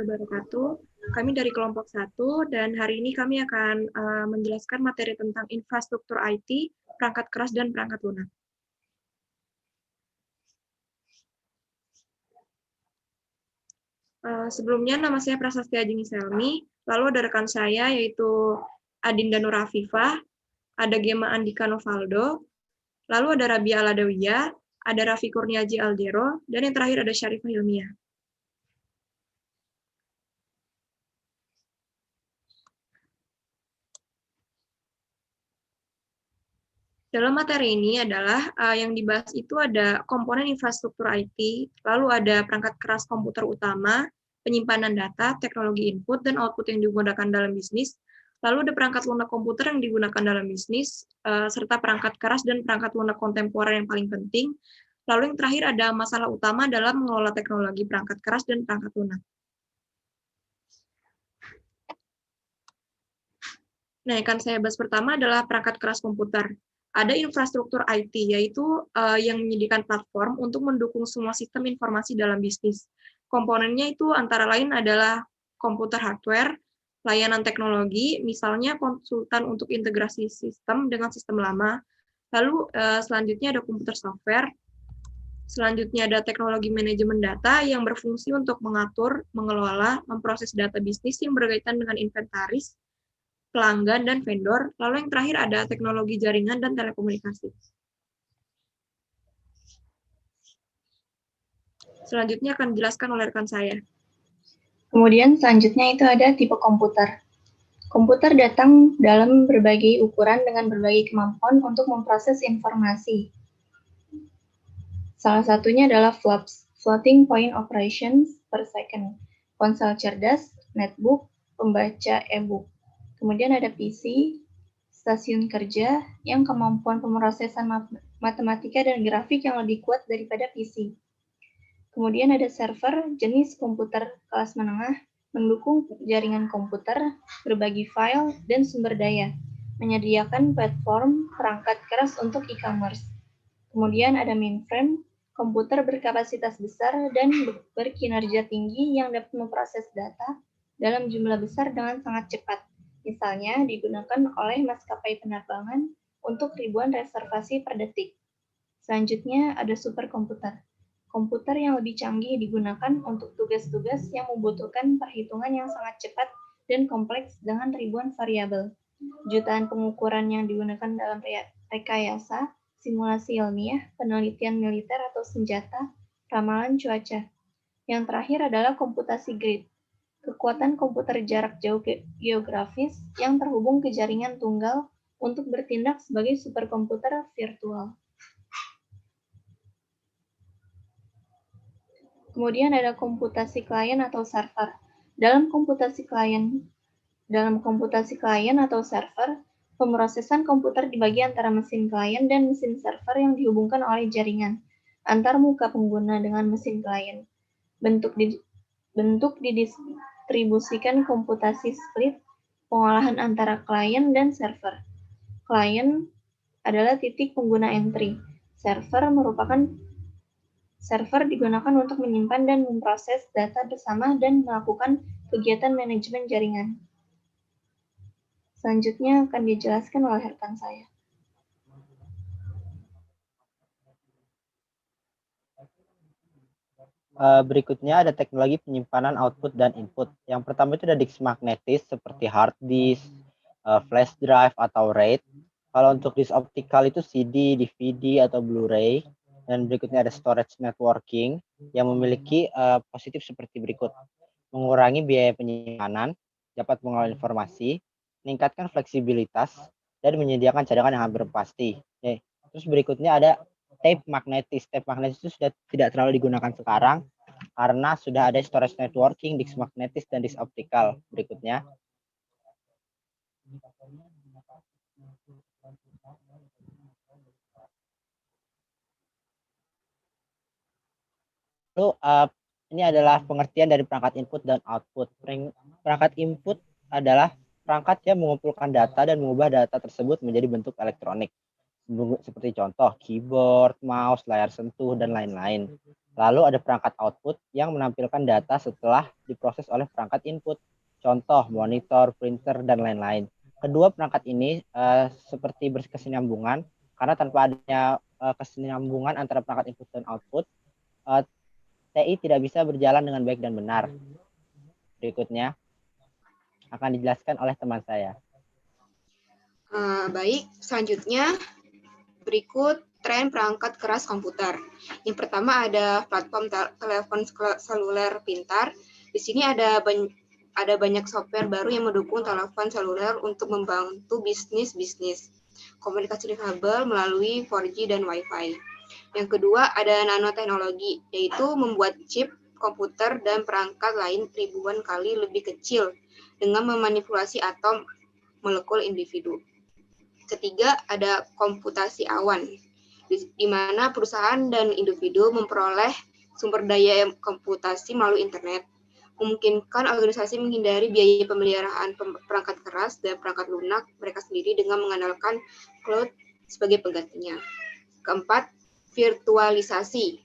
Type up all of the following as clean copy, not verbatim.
wabarakatuh. Kami dari kelompok 1 dan hari ini kami akan menjelaskan materi tentang infrastruktur IT, perangkat keras dan perangkat lunak. Sebelumnya nama saya Prasasti Ajeng Selmi, lalu ada rekan saya yaitu Adinda Nur Afifah, ada Gema Andika Novaldo, lalu ada Rabia Aladawiyah, ada Raffi Kurniaji Aldero, dan yang terakhir ada Syarifah Hilmiah. Dalam materi ini adalah yang dibahas itu ada komponen infrastruktur IT, lalu ada perangkat keras komputer utama, penyimpanan data, teknologi input dan output yang digunakan dalam bisnis, lalu ada perangkat lunak komputer yang digunakan dalam bisnis, serta perangkat keras dan perangkat lunak kontemporer yang paling penting, lalu yang terakhir ada masalah utama dalam mengelola teknologi perangkat keras dan perangkat lunak. Nah, yang akan saya bahas pertama adalah perangkat keras komputer. Ada infrastruktur IT, yaitu yang menyediakan platform untuk mendukung semua sistem informasi dalam bisnis. Komponennya itu antara lain adalah komputer hardware, layanan teknologi, misalnya konsultan untuk integrasi sistem dengan sistem lama, lalu selanjutnya ada komputer software, selanjutnya ada teknologi manajemen data yang berfungsi untuk mengatur, mengelola, memproses data bisnis yang berkaitan dengan inventaris, pelanggan, dan vendor. Lalu yang terakhir ada teknologi jaringan dan telekomunikasi. Selanjutnya akan dijelaskan oleh rekan saya. Kemudian selanjutnya itu ada tipe komputer. Komputer datang dalam berbagai ukuran dengan berbagai kemampuan untuk memproses informasi. Salah satunya adalah FLOPS, Floating Point Operations per Second, ponsel cerdas, netbook, pembaca e-book. Kemudian ada PC, stasiun kerja yang kemampuan pemrosesan matematika dan grafik yang lebih kuat daripada PC. Kemudian ada server, jenis komputer kelas menengah, mendukung jaringan komputer, berbagi file, dan sumber daya, menyediakan platform perangkat keras untuk e-commerce. Kemudian ada mainframe, komputer berkapasitas besar dan berkinerja tinggi yang dapat memproses data dalam jumlah besar dengan sangat cepat. Misalnya, digunakan oleh maskapai penerbangan untuk ribuan reservasi per detik. Selanjutnya, ada superkomputer. Komputer yang lebih canggih digunakan untuk tugas-tugas yang membutuhkan perhitungan yang sangat cepat dan kompleks dengan ribuan variabel. Jutaan pengukuran yang digunakan dalam rekayasa, simulasi ilmiah, penelitian militer atau senjata, ramalan cuaca. Yang terakhir adalah komputasi grid. Kekuatan komputer jarak jauh geografis yang terhubung ke jaringan tunggal untuk bertindak sebagai superkomputer virtual. Kemudian ada komputasi klien atau server. Dalam komputasi klien atau server, pemrosesan komputer dibagi antara mesin klien dan mesin server yang dihubungkan oleh jaringan antar muka pengguna dengan mesin klien. Bentuk didistribusikan komputasi split, pengolahan antara klien dan server. Klien adalah titik pengguna entry. Server digunakan untuk menyimpan dan memproses data bersama dan melakukan kegiatan manajemen jaringan. Selanjutnya akan dijelaskan oleh rekan saya. Berikutnya ada teknologi penyimpanan output dan input. Yang pertama itu ada disk magnetis seperti hard disk, flash drive atau RAID. Kalau untuk disk optikal itu CD, DVD atau Blu-ray. Dan berikutnya ada storage networking yang memiliki positif seperti berikut. Mengurangi biaya penyimpanan, dapat mengelola informasi, meningkatkan fleksibilitas, dan menyediakan cadangan yang hampir pasti. Terus berikutnya ada tape magnetis. Tape magnetis itu sudah tidak terlalu digunakan sekarang karena sudah ada storage networking, disk magnetis, dan disk optikal. Berikutnya. Lalu ini adalah pengertian dari perangkat input dan output. Perangkat input adalah perangkat yang mengumpulkan data dan mengubah data tersebut menjadi bentuk elektronik. Seperti contoh keyboard, mouse, layar sentuh, dan lain-lain. Lalu ada perangkat output yang menampilkan data setelah diproses oleh perangkat input. Contoh, monitor, printer, dan lain-lain. Kedua perangkat ini seperti berkesinambungan, karena tanpa adanya kesinambungan antara perangkat input dan output, TI tidak bisa berjalan dengan baik dan benar. Berikutnya akan dijelaskan oleh teman saya. Baik, selanjutnya berikut tren perangkat keras komputer. Yang pertama ada platform telepon seluler pintar. Di sini ada banyak software baru yang mendukung telepon seluler untuk membantu bisnis komunikasi difabel melalui 4G dan Wi-Fi. Yang kedua ada nanoteknologi, yaitu membuat chip komputer dan perangkat lain ribuan kali lebih kecil dengan memanipulasi atom molekul individu. Ketiga, ada komputasi awan, di mana perusahaan dan individu memperoleh sumber daya komputasi melalui internet, memungkinkan organisasi menghindari biaya pemeliharaan perangkat keras dan perangkat lunak mereka sendiri dengan mengandalkan cloud sebagai penggantinya. Keempat, virtualisasi.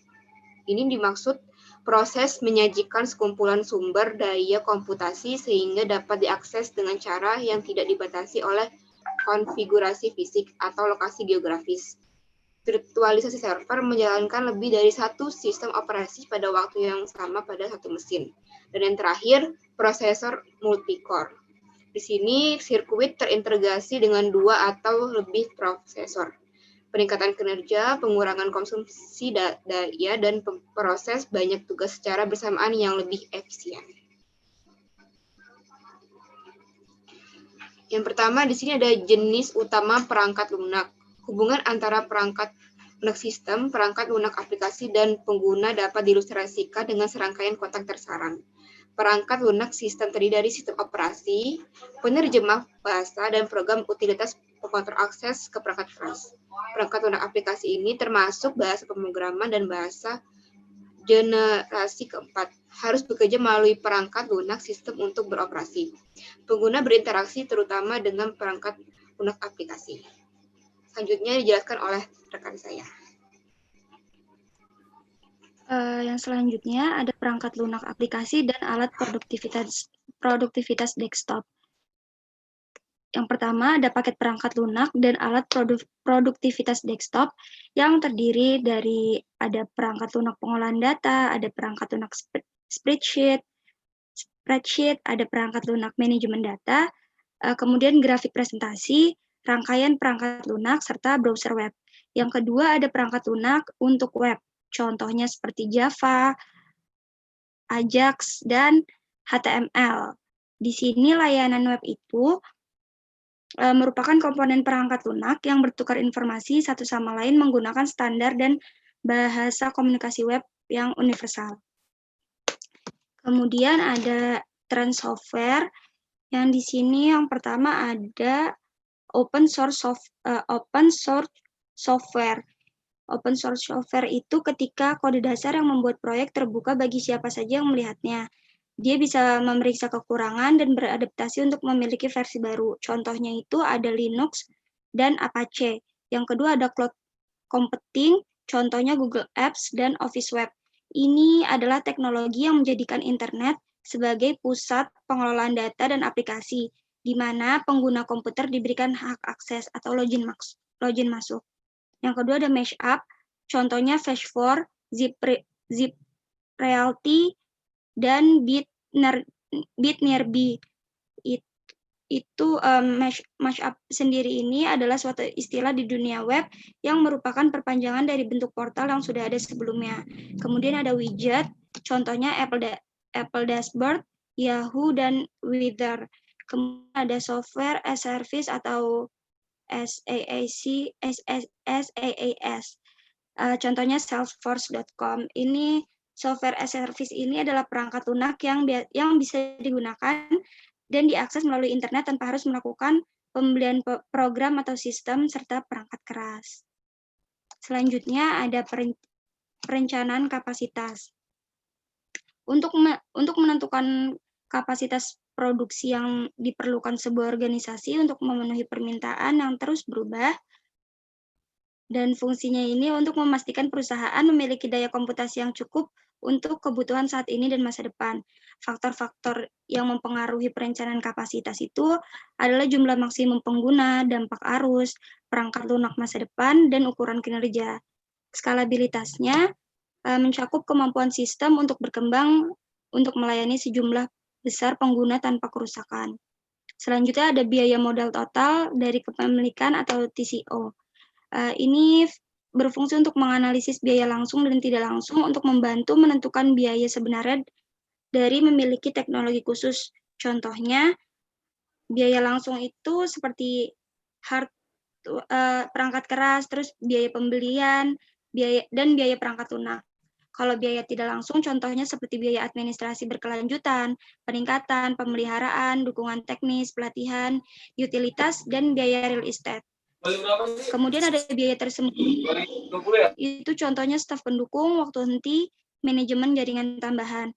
Ini dimaksud proses menyajikan sekumpulan sumber daya komputasi sehingga dapat diakses dengan cara yang tidak dibatasi oleh konfigurasi fisik atau lokasi geografis. Virtualisasi server menjalankan lebih dari satu sistem operasi pada waktu yang sama pada satu mesin. Dan yang terakhir, prosesor multicore. Di sini sirkuit terintegrasi dengan 2 atau lebih prosesor. Peningkatan kinerja, pengurangan konsumsi daya, dan proses banyak tugas secara bersamaan yang lebih efisien. Yang pertama di sini ada jenis utama perangkat lunak. Hubungan antara perangkat lunak sistem, perangkat lunak aplikasi, dan pengguna dapat diilustrasikan dengan serangkaian kotak tersarang. Perangkat lunak sistem terdiri dari sistem operasi, penerjemah bahasa, dan program utilitas pengontrol akses ke perangkat keras. Perangkat lunak aplikasi ini termasuk bahasa pemrograman dan bahasa generasi keempat, harus bekerja melalui perangkat lunak sistem untuk beroperasi. Pengguna berinteraksi terutama dengan perangkat lunak aplikasi. Selanjutnya dijelaskan oleh rekan saya. Yang selanjutnya ada perangkat lunak aplikasi dan alat produktivitas desktop. Yang pertama ada paket perangkat lunak dan alat produktivitas desktop yang terdiri dari ada perangkat lunak pengolahan data, ada perangkat lunak spreadsheet, ada perangkat lunak manajemen data, kemudian grafik presentasi, rangkaian perangkat lunak, serta browser web. Yang kedua ada perangkat lunak untuk web, contohnya seperti Java, Ajax, dan HTML. Di sini layanan web itu merupakan komponen perangkat lunak yang bertukar informasi satu sama lain menggunakan standar dan bahasa komunikasi web yang universal. Kemudian ada tren software, yang di sini yang pertama ada open source software. Open source software itu ketika kode dasar yang membuat proyek terbuka bagi siapa saja yang melihatnya. Dia bisa memeriksa kekurangan dan beradaptasi untuk memiliki versi baru. Contohnya itu ada Linux dan Apache. Yang kedua ada cloud computing, contohnya Google Apps dan Office Web. Ini adalah teknologi yang menjadikan internet sebagai pusat pengelolaan data dan aplikasi, di mana pengguna komputer diberikan hak akses atau login masuk. Yang kedua ada Mashup, contohnya Flash4, Zip Reality, dan Bitnearby. Mashup sendiri ini adalah suatu istilah di dunia web yang merupakan perpanjangan dari bentuk portal yang sudah ada sebelumnya. Kemudian ada widget, contohnya Apple Dashboard, Yahoo, dan Wither. Kemudian ada software as service atau SaaS. Contohnya Salesforce.com. Ini software as service ini adalah perangkat lunak yang bisa digunakan dan diakses melalui internet tanpa harus melakukan pembelian program atau sistem serta perangkat keras. Selanjutnya ada perencanaan kapasitas. Untuk menentukan kapasitas produksi yang diperlukan sebuah organisasi untuk memenuhi permintaan yang terus berubah, Dan fungsinya ini untuk memastikan perusahaan memiliki daya komputasi yang cukup untuk kebutuhan saat ini dan masa depan. Faktor-faktor yang mempengaruhi perencanaan kapasitas itu adalah jumlah maksimum pengguna, dampak arus, perangkat lunak masa depan, dan ukuran kinerja. Skalabilitasnya mencakup kemampuan sistem untuk berkembang untuk melayani sejumlah besar pengguna tanpa kerusakan. Selanjutnya ada biaya modal total dari kepemilikan atau TCO. Ini berfungsi untuk menganalisis biaya langsung dan tidak langsung untuk membantu menentukan biaya sebenarnya dari memiliki teknologi khusus. Contohnya, biaya langsung itu seperti perangkat keras, terus biaya pembelian, biaya perangkat lunak. Kalau biaya tidak langsung, contohnya seperti biaya administrasi berkelanjutan, peningkatan, pemeliharaan, dukungan teknis, pelatihan, utilitas, dan biaya real estate. Kemudian ada biaya tersembunyi, itu contohnya staf pendukung, waktu henti, manajemen jaringan tambahan.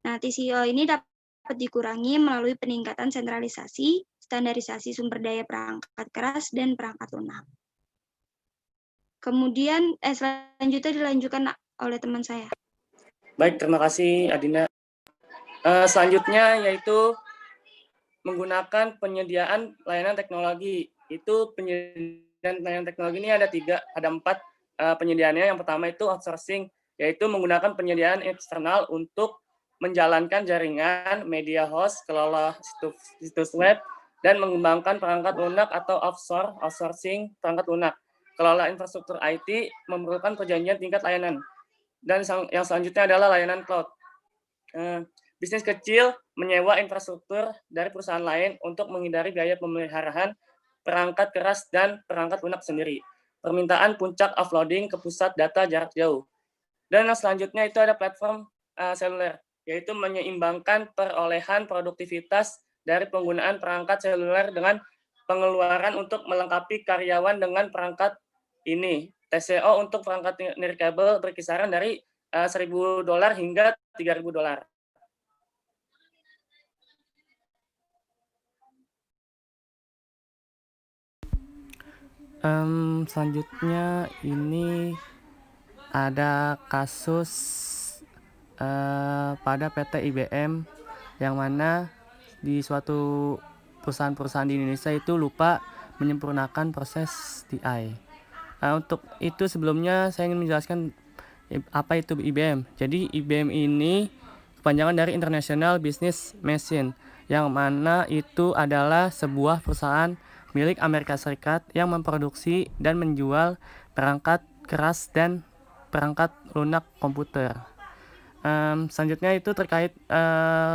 Nah, TCO ini dapat dikurangi melalui peningkatan sentralisasi, standarisasi sumber daya perangkat keras, dan perangkat lunak. Kemudian, selanjutnya dilanjutkan oleh teman saya. Baik, terima kasih Adinda. Selanjutnya yaitu menggunakan penyediaan layanan teknologi. Itu penyediaan layanan teknologi ini ada 4 penyediaannya. Yang pertama itu outsourcing, yaitu menggunakan penyediaan eksternal untuk menjalankan jaringan, media host, kelola situs web, dan mengembangkan perangkat lunak atau outsourcing perangkat lunak. Kelola infrastruktur IT memerlukan perjanjian tingkat layanan. Dan yang selanjutnya adalah layanan cloud. Bisnis kecil menyewa infrastruktur dari perusahaan lain untuk menghindari biaya pemeliharaan perangkat keras dan perangkat lunak sendiri. Permintaan puncak offloading ke pusat data jarak jauh. Dan yang selanjutnya itu ada platform seluler, yaitu menyeimbangkan perolehan produktivitas dari penggunaan perangkat seluler dengan pengeluaran untuk melengkapi karyawan dengan perangkat ini. TCO untuk perangkat nirkabel berkisaran dari $1.000 hingga $3.000. Selanjutnya ini ada kasus pada PT IBM yang mana di suatu perusahaan-perusahaan di Indonesia itu lupa menyempurnakan proses TI. Untuk itu sebelumnya saya ingin menjelaskan apa itu IBM. Jadi IBM ini kepanjangan dari International Business Machine, yang mana itu adalah sebuah perusahaan milik Amerika Serikat yang memproduksi dan menjual perangkat keras dan perangkat lunak komputer. Selanjutnya itu terkait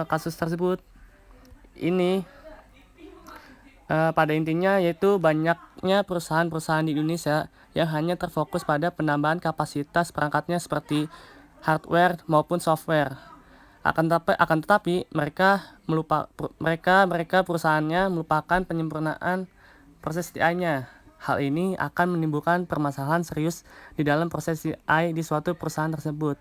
kasus tersebut. Ini pada intinya yaitu banyaknya perusahaan-perusahaan di Indonesia yang hanya terfokus pada penambahan kapasitas perangkatnya seperti hardware maupun software. Akan tetapi mereka perusahaannya melupakan penyempurnaan proses TI-nya. Hal ini akan menimbulkan permasalahan serius di dalam proses TI di suatu perusahaan tersebut.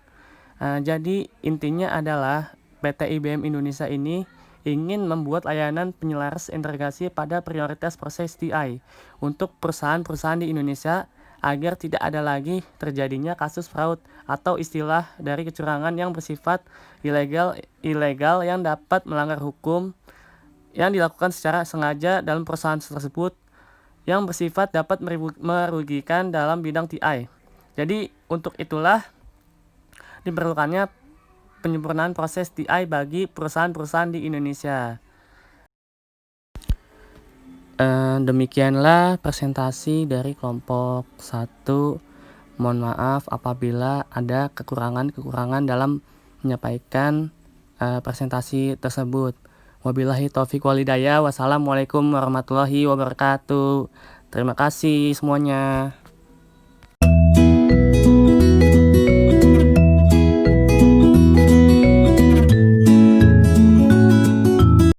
Jadi intinya adalah PT IBM Indonesia ini ingin membuat layanan penyelaras integrasi pada prioritas proses TI untuk perusahaan-perusahaan di Indonesia agar tidak ada lagi terjadinya kasus fraud atau istilah dari kecurangan yang bersifat ilegal yang dapat melanggar hukum yang dilakukan secara sengaja dalam perusahaan tersebut yang bersifat dapat merugikan dalam bidang TI. Jadi untuk itulah diperlukannya penyempurnaan proses TI bagi perusahaan-perusahaan di Indonesia. Demikianlah presentasi dari kelompok 1. Mohon maaf apabila ada kekurangan dalam menyampaikan presentasi tersebut. Wabillahi taufiq wal hidayah. Wassalamualaikum warahmatullahi wabarakatuh. Terima kasih semuanya.